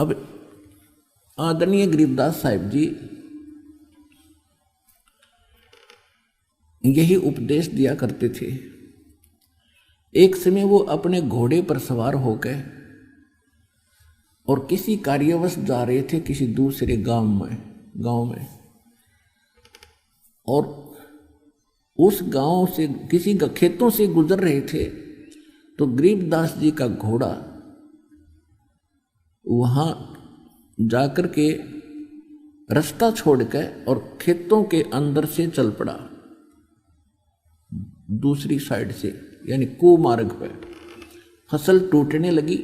अब आदरणीय गरीबदास साहिब जी यही उपदेश दिया करते थे। एक समय वो अपने घोड़े पर सवार होकर और किसी कार्यवश जा रहे थे किसी दूसरे गांव में और उस गांव से किसी खेतों से गुजर रहे थे तो गरीबदास जी का घोड़ा वहां जाकर के रास्ता छोड़कर और खेतों के अंदर से चल पड़ा, दूसरी साइड से, यानी कुमार्ग पर। फसल टूटने लगी।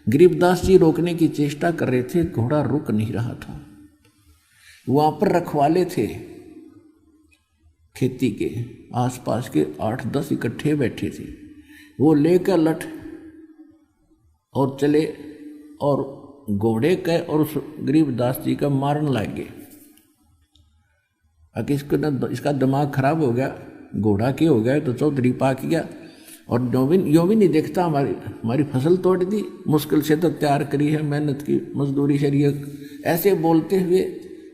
गरीबदास जी रोकने की चेष्टा कर रहे थे, घोड़ा रुक नहीं रहा था। वहां पर रखवाले थे खेती के, आसपास के 8-10 इकट्ठे बैठे थे। वो लेकर लठ और चले और घोड़े के और उस गरीबदास जी का मारने लग गए। इसका दिमाग खराब हो गया, घोड़ा के हो गया तो चौधरी पाक गया और यो भी नहीं देखता हमारी फसल तोड़ दी, मुश्किल से तो तैयार करी है, मेहनत की मजदूरी शरीय। ऐसे बोलते हुए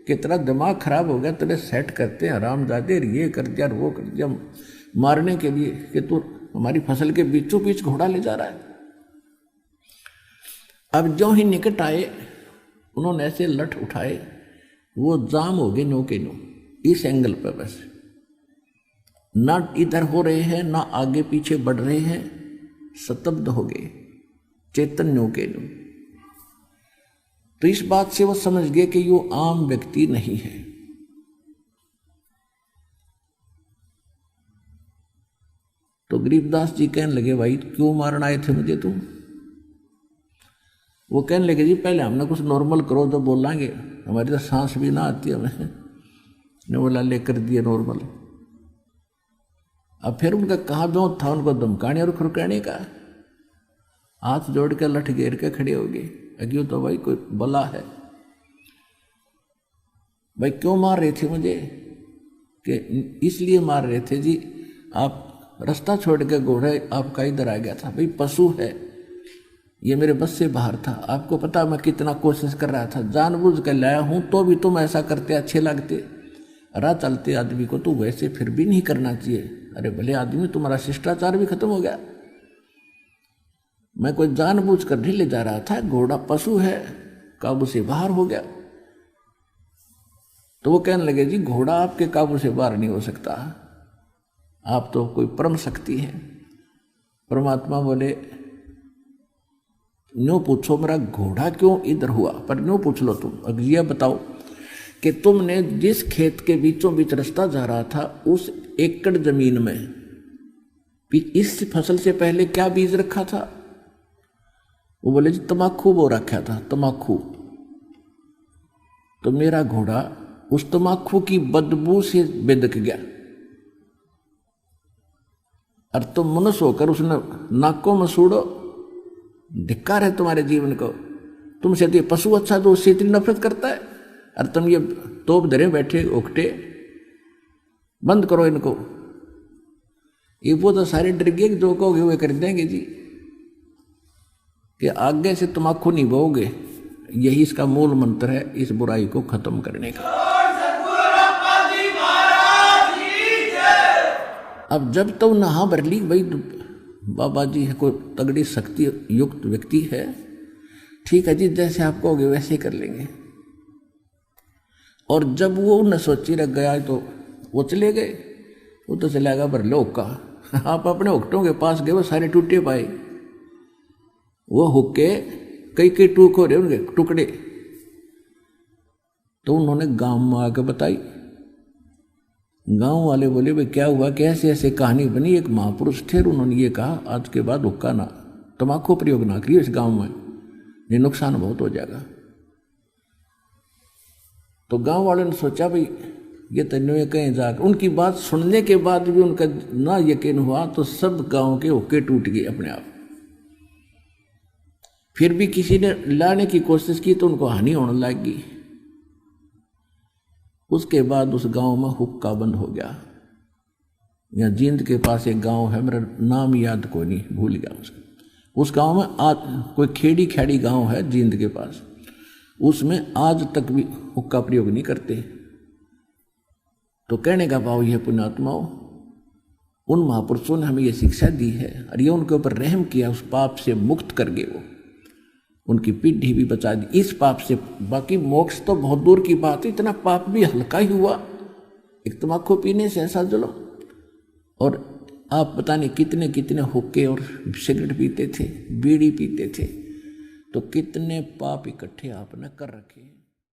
कि तेरा दिमाग खराब हो गया, तेरे सेट करते हरामजादे, ये कर दिया वो कर दिया, मारने के लिए कि तू हमारी फसल के बीचों बीच घोड़ा ले जा रहा है। अब जो ही निकट आए उन्होंने ऐसे लठ उठाए, वो जाम हो गए नो के नो, इस एंगल पर बस, ना इधर हो रहे हैं ना आगे पीछे बढ़ रहे हैं, स्तब्ध हो गए, चेतन नो के नो। तो इस बात से वो समझ गए कि यो आम व्यक्ति नहीं है। तो गरीबदास जी कहने लगे, भाई क्यों मारना आए थे मुझे तुम? वो कहने लगे, जी पहले हमने कुछ नॉर्मल करो तो बोलेंगे, हमारी तो सांस भी ना आती हमें। ने बोला लेकर दिए नॉर्मल। अब फिर उनका कहा दो था उनको धमकाने और खुरकाने का, हाथ जोड़ के लठ घेर के खड़े हो गए। अज्ञो तो भाई कोई बला है, भाई क्यों मार रहे थे मुझे? कि इसलिए मार रहे थे जी, आप रास्ता छोड़ के घोड़ा आपका इधर आ गया था। भाई पशु है, ये मेरे बस से बाहर था। आपको पता मैं कितना कोशिश कर रहा था, जानबूझ कर लाया हूं, तो भी तुम ऐसा करते अच्छे लगते। राह चलते आदमी को तो वैसे फिर भी नहीं करना चाहिए। अरे भले आदमी, तुम्हारा शिष्टाचार भी खत्म हो गया। मैं कोई जानबूझ कर नहीं ले जा रहा था, घोड़ा पशु है, काबू से बाहर हो गया। तो वो कहने लगे, जी घोड़ा आपके काबू से बाहर नहीं हो सकता, आप तो कोई परम शक्ति है। परमात्मा बोले, न्यों पूछो मेरा घोड़ा क्यों इधर हुआ, पर न्यों पूछ लो तुम। अब यह बताओ कि तुमने जिस खेत के बीचों बीच रास्ता जा रहा था, उस एकड़ जमीन में इस फसल से पहले क्या बीज रखा था? वो बोले, जी तमाकू बो रखा था, तमाकू। तो मेरा घोड़ा उस तमाकू की बदबू से बेदक गया, और तुम मनुष्य होकर उसने नाकों में सूड़ो। धिक्कार है तुम्हारे जीवन को। तुमसे तो ये पशु अच्छा, तो उससे इतनी नफरत करता है, और तुम ये तोप धरे बैठे उकटे। बंद करो इनको। ये वो तो सारे डर गए, जो कहोगे वे कर देंगे जी, कि आगे से तमाकू नहीं बोओगे। यही इसका मूल मंत्र है इस बुराई को खत्म करने का। अब जब तो नहा भर ली, भाई बाबा जी है, कोई तगड़ी शक्ति युक्त व्यक्ति है, ठीक है जी, जैसे आप कहोगे वैसे ही कर लेंगे। और जब वो न सोची रख गया तो वो चले गए। वो तो चला गया भर लो हुक्का। आप अपने हुक्टों के पास गए, वो सारे टूटे पाए। वो हुक्के कई कई टूक हो रहे उनके टुकड़े। तो उन्होंने गांव में आकर बताई। गांव वाले बोले, भाई क्या हुआ, कैसे ऐसे कहानी बनी। एक महापुरुष थे, उन्होंने ये कहा, आज के बाद हुक्का ना, तम्बाकू प्रयोग ना करिए इस गांव में, ये नुकसान बहुत हो जाएगा। तो गांव वालों ने सोचा, भाई ये तन्ने कहीं जाकर, उनकी बात सुनने के बाद भी उनका ना यकीन हुआ, तो सब गांव के हुक्के टूट गए अपने आप। फिर भी किसी ने लाने की कोशिश की तो उनको हानि होने लगी। उसके बाद उस गांव में हुक्का बंद हो गया। यहाँ जींद के पास एक गांव है, मेरा नाम याद कोई नहीं, भूल गया उसका। उस गांव में आज कोई खेड़ी खैड़ी गांव है जींद के पास, उसमें आज तक भी हुक्का प्रयोग नहीं करते। तो कहने का भाव यह पुण्यात्माओं, उन महापुरुषों ने हमें यह शिक्षा दी है और ये उनके ऊपर रहम किया, उस पाप से मुक्त कर गए, वो उनकी पीढ़ी भी बचा दी इस पाप से। बाकी मोक्ष तो बहुत दूर की बात है, इतना पाप भी हल्का ही हुआ एक तम्बाकू पीने से, ऐसा चलो। और आप पता नहीं कितने कितने हुक्के और सिगरेट पीते थे, बीड़ी पीते थे, तो कितने पाप इकट्ठे आपने कर रखे।